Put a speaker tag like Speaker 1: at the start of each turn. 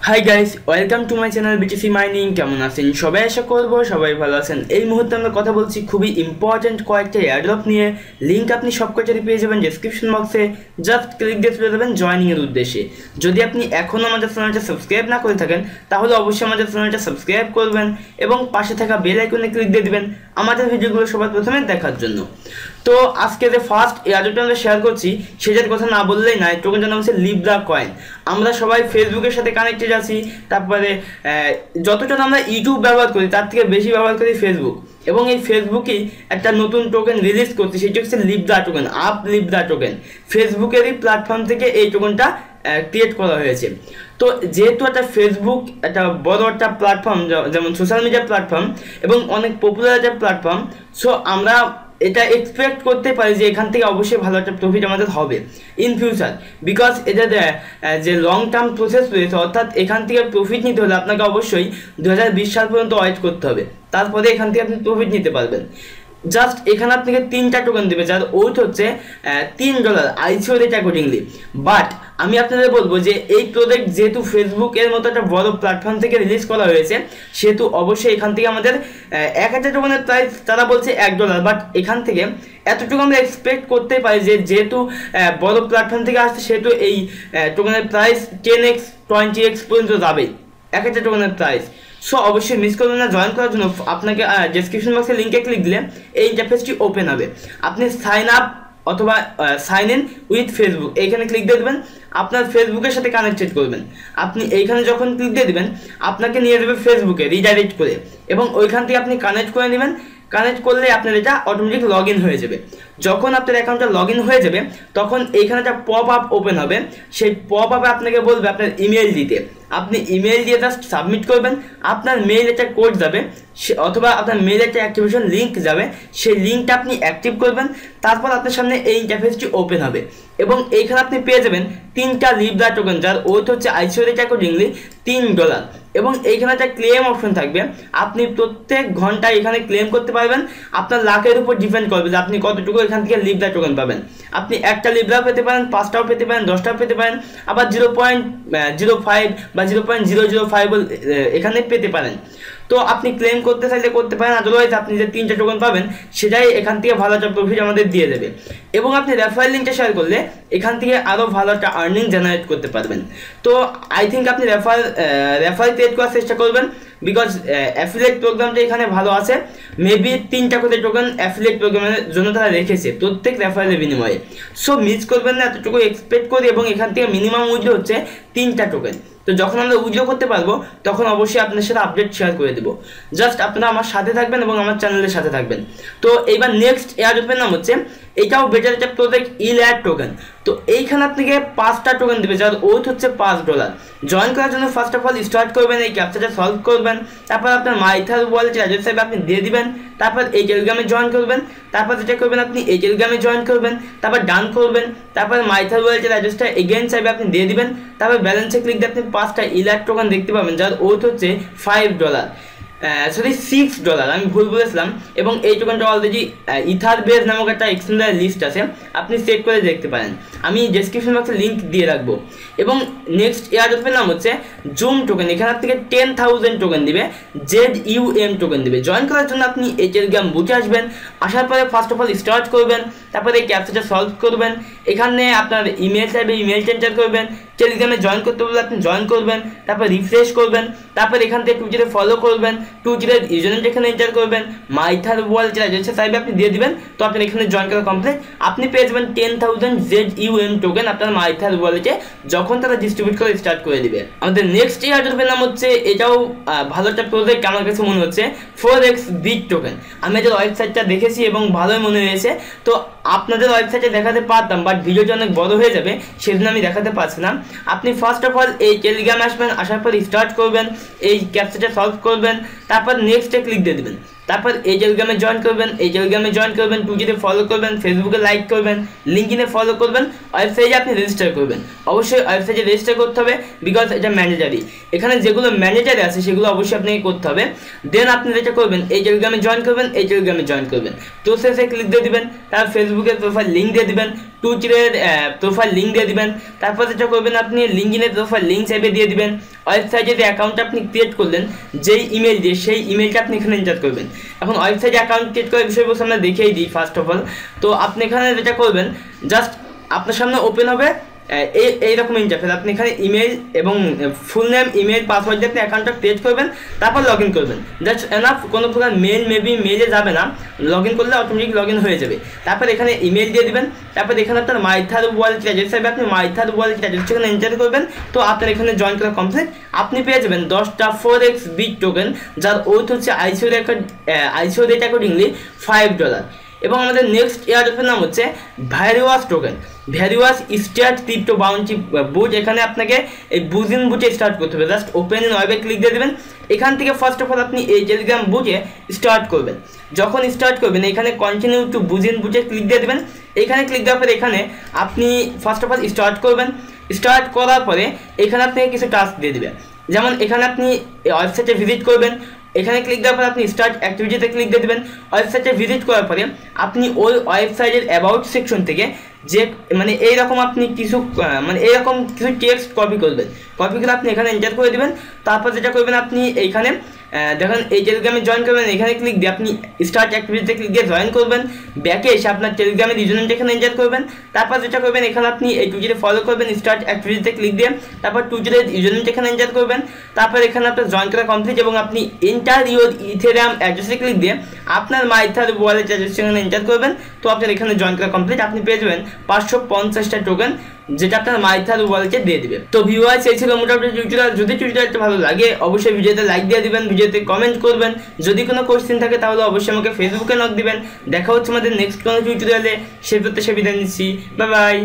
Speaker 1: Hi guys, welcome to my channel BTC mining. কেমন আছেন সবাই? আশা করবো সবাই ভালো আছেন। এই মুহূর্তে আমরা কথা বলছি খুবই ইম্পর্টেন্ট কয়েকটা এয়ারড্রপ নিয়ে। লিঙ্ক আপনি সব কটারই পেয়ে যাবেন ডেসক্রিপশন বক্সে। জাস্ট ক্লিক দিয়ে চলে যাবেন জয়েনিংয়ের উদ্দেশ্যে। যদি আপনি এখনও আমাদের চ্যানেলটা সাবস্ক্রাইব না করে থাকেন তাহলে অবশ্যই আমাদের চ্যানেলটা সাবস্ক্রাইব করবেন এবং পাশে থাকা বেল আইকনে ক্লিক দিয়ে দিবেন আমাদের ভিডিওগুলো সবার প্রথমে দেখার জন্য। তো আজকে যে ফার্স্ট এয়ারড্রপটা আমরা শেয়ার করছি সেটার কথা না বললেই নয়। টোকেনটার নাম হচ্ছে লিব্রা কয়েন। আমরা সবাই ফেসবুকের সাথে কানেক্টেড আছি, তারপরে যতটা আমরা ইউটিউব ব্যবহার করি তার থেকে বেশি ব্যবহার করি ফেসবুক, এবং এই ফেসবুকেই একটা নতুন টোকেন রিলিজ করছে, সেটি হচ্ছে লিব্রা টোকেন, আপ লিব্রা টোকেন। ফেসবুকেরই প্ল্যাটফর্ম থেকে এই টোকেনটা ক্রিয়েট করা হয়েছে। তো যেহেতু একটা ফেসবুক একটা বড় একটা প্ল্যাটফর্ম, যেমন সোশ্যাল মিডিয়া প্ল্যাটফর্ম এবং অনেক পপুলার একটা প্ল্যাটফর্ম, সো আমরা এটা এক্সপেক্ট করতে পারি যে এখান থেকে অবশ্যই ভালো একটা প্রফিট আমাদের হবে ইন ফিউচার, বিকজ এটা যে লং টার্ম প্রসেস রয়েছে, অর্থাৎ এখান থেকে প্রফিট নিতে হলে আপনাকে অবশ্যই 2020 সাল পর্যন্ত ওয়েট করতে হবে, তারপরে এখান থেকে আপনি প্রফিট নিতে পারবেন। জাস্ট এখানে আপনাকে 3টা টোকেন দেবে যার ওয়েট হচ্ছে $3 আইসিও রেট অ্যাকর্ডিংলি। বাট আমি আপনাদের বলবো যে এই প্রোডাক্ট যেহেতু ফেসবুকের মতো একটা বড় প্ল্যাটফর্ম থেকে রিলিজ করা হয়েছে, সেহেতু অবশ্যই এখান থেকে আমাদের একটা টোকেনের প্রাইস তারা বলছে $1, বাট এখান থেকে এতটুকু আমরা এক্সপেক্ট করতে পারি যে যেহেতু বড় প্ল্যাটফর্ম থেকে আসছে, সেহেতু এই টোকেনের প্রাইস 10x 20x পর্যন্ত যাবে একটা টোকেনের প্রাইস। সো অবশ্যই মিস করবেন না। জয়েন করার জন্য আপনাকে ডেসক্রিপশন বক্সে লিঙ্কে ক্লিক দিলে এই ইন্টারফেসটি ওপেন হবে। আপনি সাইন আপ অথবা সাইন ইন উইথ ফেসবুক এইখানে ক্লিক দিয়ে দেবেন, আপনার ফেসবুকের সাথে কানেক্টেড করবেন। আপনি এইখানে যখন ক্লিক দিয়ে দেবেন আপনাকে নিয়ে যাবে ফেসবুকে রিডাইরেক্ট করে, এবং ওইখান থেকে আপনি কানেক্ট করে নেবেন। কানেক্ট করলে আপনার এটা অটোমেটিক লগ ইন হয়ে যাবে। যখন আপনার অ্যাকাউন্টটা লগ ইন হয়ে যাবে তখন এইখানে একটা পপ আপ ওপেন হবে। সেই পপ আপে আপনাকে বলবে আপনার ইমেল দিতে। আপনি ইমেল দিয়ে জাস্ট সাবমিট করবেন, আপনার মেইল একটা কোড যাবে অথবা আপনার মেইল একটা অ্যাক্টিভেশন লিঙ্ক যাবে, সেই লিঙ্কটা আপনি অ্যাক্টিভ করবেন। তারপর আপনার সামনে এই ইন্টারফেসটি ওপেন হবে এবং এইখানে আপনি পেয়ে যাবেন 3টা লিব্রা টোকেন যার ওয়েট হচ্ছে আইসিও রেট অ্যাকর্ডিংলি $3, এবং এইখানে একটা ক্লেম অপশন থাকবে। আপনি প্রত্যেক ঘন্টায় এখানে ক্লেম করতে পারবেন। আপনার লাখের উপর ডিপেন্ড করবে যে আপনি কতটুকু এখান থেকে লিব্রা টোকেন পাবেন। আপনি একটা লিব্রা পেতে পারেন, 5টাও পেতে পারেন, 10টাও পেতে পারেন, আবার 0.05 বা 0.005 এখানে পেতে পারেন। তো আপনি ক্লেম করতে চাইলে করতে পারেন, আদারওয়াইজ আপনি যে 3টা টোকেন পাবেন সেটাই এখান থেকে ভালো একটা প্রফিট আমাদের দিয়ে দেবে। এবং আপনি রেফারেল লিঙ্কটা শেয়ার করলে এখান থেকে আরও ভালো একটা আর্নিং জেনারেট করতে পারবেন। তো আই থিঙ্ক আপনি রেফারেল ক্রিয়েট করার চেষ্টা করবেন, বিকজ অ্যাফিলিয়েট প্রোগ্রামটা এখানে ভালো আছে। মেবি 3টা করে টোকেন অ্যাফিলিয়েট প্রোগ্রামের জন্য তারা রেখেছে প্রত্যেক রেফারেলের বিনিময়ে। সো মিস করবেন না, এতটুকু এক্সপেক্ট করি। এবং এখান থেকে মিনিমাম উইথড্র হচ্ছে 3টা টোকেন। তো যখন আমরা উইথড্র করতে পারবো তখন অবশ্যই আপনার সাথে আপডেট শেয়ার করে দেবো। জাস্ট আপনারা আমার সাথে থাকবেন এবং আমার চ্যানেলের সাথে থাকবেন। তো এইবার নেক্সট এয়ারড্রপের নাম হচ্ছে, এটাও বেটার একটা প্রজেক্ট, ELAD টোকেন। তো এইখানে আপনাকে 5টা টোকেন দেবে যার ওয়েট হচ্ছে $5। জয়েন করার জন্য ফার্স্ট অফ অল স্টার্ট করবেন, এই ক্যাপচাটা সলভ করবেন, তারপর আপনার মাইথার ওয়ালেট অ্যাড্রেস হিসেবে আপনি দিয়ে দিবেন, তারপর এই টেলিগ্রামে জয়েন করবেন, তারপর যেটা করবেন আপনি এই টেলিগ্রামে জয়েন করবেন, তারপর ডান করবেন, তারপর মাইথার ওয়ালেটের অ্যাড্রেসটা এগেইন চাইবে আপনি দিয়ে দিবেন, তারপর ব্যালেন্সে ক্লিক দিয়ে আপনি 5টা ELAD টোকেন দেখতে পাবেন যার ওয়েট হচ্ছে $5, সরি $6, আমি ভুল বলেছিলাম। এবং এই টোকেনটা অলরেডি ইথার বেস নামক একটা এক্সচেঞ্জের লিস্ট আছে, আপনি চেক করে দেখতে পারেন, আমি ডেসক্রিপশন বক্সে লিঙ্ক দিয়ে রাখবো। এবং নেক্সট এয়ারড্রপের নাম হচ্ছে ZUM টোকেন। এখানে আপনাকে 10,000 টোকেন দিবে, ZUM টোকেন দিবে। জয়েন করার জন্য আপনি এই টেলিগ্রাম বুকে আসবেন, আসার পরে ফার্স্ট অফ অল স্টার্ট করবেন, তারপরে এই ক্যাপচাটা সলভ করবেন, এখানে আপনার ইমেল চাইবে, ইমেলটা এন্টার করবেন, টেলিগ্রামে জয়েন করতে বললে আপনি জয়েন করবেন, তারপর রিফ্রেশ করবেন, তারপর এখান থেকে 2 ফলো করবেন, 2 ইউজারনেম এখানে এন্টার করবেন, মাইথার ওয়ালেট যেটা চাইবে আপনি দিয়ে দিবেন। তো আপনার এখানে জয়েন করা কমপ্লিট, আপনি পেয়ে যাবেন 10,000 ZUM টোকেন আপনার মাইথার ওয়ালেটে যখন তারা ডিস্ট্রিবিউট করে স্টার্ট করে দিবে। আমাদের নেক্সট এয়ারড্রপের নাম হচ্ছে, এটাও ভালো একটা প্রজেক্ট আমার কাছে মনে হচ্ছে, 4x BRIK টোকেন। আমি এদের ওয়েবসাইটটা দেখেছি এবং ভালোই মনে হয়েছে। তো আপনাদের ওয়েবসাইটে দেখাতে পারতাম, বাট ভিডিওটা অনেক বড় হয়ে যাবে, সেজন্য আমি দেখাতে পারছি না। আপনি ফার্স্ট অফ অল এই টেলিগ্রামে আসবেন, আসার পর স্টার্ট করবেন, এই ক্যাপচাটা সলভ করবেন, তারপর নেক্সটে ক্লিক দিয়ে দেবেন, তারপর এই টেলিগ্রামে জয়েন করবেন, এই টেলিগ্রামে জয়েন করবেন, 2 ফলো করবেন, ফেসবুকে লাইক করবেন, লিঙ্কডিনে ফলো করবেন, ওয়েবসাইটে আপনি রেজিস্টার করবেন। অবশ্যই ওয়েবসাইটে রেজিস্টার করতে হবে, বিকজ এটা ম্যান্ডেটারি। এখানে যেগুলো ম্যান্ডেটারি আছে সেগুলো অবশ্যই আপনাকে করতে হবে। দেন আপনি যেটা করবেন, এই টেলিগ্রামে জয়েন করবেন, এই টেলিগ্রামে জয়েন করবেন, প্রসেসে ক্লিক দিয়ে দিবেন, তারপর ফেসবুকের প্রোফাইল লিঙ্ক দিয়ে দিবেন, টুইটারের প্রোফাইল লিঙ্ক দিয়ে দিবেন, তারপর যেটা করবেন আপনি লিঙ্কডিনের প্রোফাইল লিঙ্ক চাইবে দিয়ে দিবেন, ওয়েবসাইটে যে অ্যাকাউন্ট আপনি ক্রিয়েট করলেন যেই ইমেল দিয়ে, সেই ইমেলটা আপনি এখানে এন্টার করবেন। এখন ওয়েবসাইটে অ্যাকাউন্ট ক্রিয়েট করার বিষয়বস্তু আমরা দেখিয়ে দিই। ফার্স্ট অফ অল তো আপনি এখানে যেটা করবেন, জাস্ট আপনার সামনে ওপেন হবে এইরকম ইন্টারফেস। আপনি এখানে ইমেল এবং ফুল নেম, ইমেল, পাসওয়ার্ড দিয়ে আপনি অ্যাকাউন্টটা ক্রিয়েট করবেন, তারপর লগ ইন করবেন। জাস্ট এনাফ, কোনো প্রকার মেলে যাবে না, লগ ইন করলে অটোমেটিক লগ ইন হয়ে যাবে। তারপর এখানে ইমেল দিয়ে দিবেন, তারপর এখানে আপনার মাইথার ওয়ালেট অ্যাড্রেস হিসাবে আপনি মাইথার ওয়ালেট অ্যাড্রেস এখানে এন্টার করবেন। তো আপনার এখানে জয়েন করা কমপ্লিট। আপনি পেয়ে যাবেন 10টা 4x BRIK টোকেন, যার ওয়েট হচ্ছে আইসিও রেট অ্যাকর্ডিংলি $5। এবং আমাদের নেক্সট এয়ারড্রপের নাম হচ্ছে ভ্যারিওয়াস টোকেন, ভ্যারিওয়াস স্টার্ট ক্রিপ্টো বাউন্টি বুট। এখানে আপনাকে এই বুজিন বুটে স্টার্ট করতে হবে। জাস্ট ওপেন ইন ওয়েবে ক্লিক দিয়ে দেবেন। এখান থেকে ফার্স্ট অফ অল আপনি এই টেলিগ্রাম বুটে স্টার্ট করবেন। যখন স্টার্ট করবেন এখানে কন্টিনিউ টু বুজিন বুটে ক্লিক দিয়ে দেবেন। এখানে ক্লিক দেওয়ার পরে এখানে আপনি ফার্স্ট অফ অল স্টার্ট করবেন। স্টার্ট করার পরে এখানে আপনাকে কিছু টাস্ক দিয়ে দেবে, যেমন এখানে আপনি ওয়েবসাইটে ভিজিট করবেন। এখানে ক্লিক দেওয়ার পরে আপনি স্টার্ট অ্যাক্টিভিটিতে ক্লিক দিয়ে দেবেন। ওয়েবসাইটে ভিজিট করার পরে আপনি ওই ওয়েবসাইটের অ্যাবাউট সেকশন থেকে যে এইরকম আপনি কিছু টেক্সট কপি করবেন। কপি করে আপনি এখানে এন্টার করে দেবেন। তারপর যেটা করবেন, আপনি এইখানে দেখেন এই টেলিগ্রামে জয়েন করবেন। এখানে ক্লিক দিয়ে আপনি স্টার্ট অ্যাক্টিভিটিতে ক্লিক দিয়ে জয়েন করবেন। ব্যাকে এসে আপনার টেলিগ্রামের ইউজারনেমটা এখানে এন্টার করবেন। তারপর যেটা করবেন, এখানে আপনি এই টুইটারে ফলো করবেন স্টার্ট অ্যাক্টিভিটিতে ক্লিক দিয়ে। তারপর টুইটারের ইউজারনেমটা এখানে এন্টার করবেন। তারপর এখানে আপনার জয়েন করা কমপ্লিট এবং আপনি এন্টার ইউর ইথেরিয়াম অ্যাড্রেসে ক্লিক দিয়ে আপনার মাইথার ওয়ালেট অ্যাড্রেস এখানে এন্টার করবেন। তো আপনার এখানে জয়েন করা কমপ্লিট। আপনি পেয়ে যাবেন 550টা টোকেন, যেটা আপনার মাইথার ওয়ালেটে দিয়ে দিবে। তো ভিউয়ার্স, এই ছিল মোটামুটি টিউটোরিয়াল। যদি টিউটোরিয়ালটা ভালো লাগে অবশ্যই ভিডিওতে লাইক দিয়ে দিবেন, ভিডিওতে কমেন্ট করবেন। যদি কোনো কোশ্চেন থাকে তাহলে অবশ্যই আমাকে ফেসবুকে নক দিবেন। দেখা হচ্ছে আমাদের নেক্সট কোনো টিউটোরিয়ালে। সে বিদায় নিচ্ছি, বাই বাই।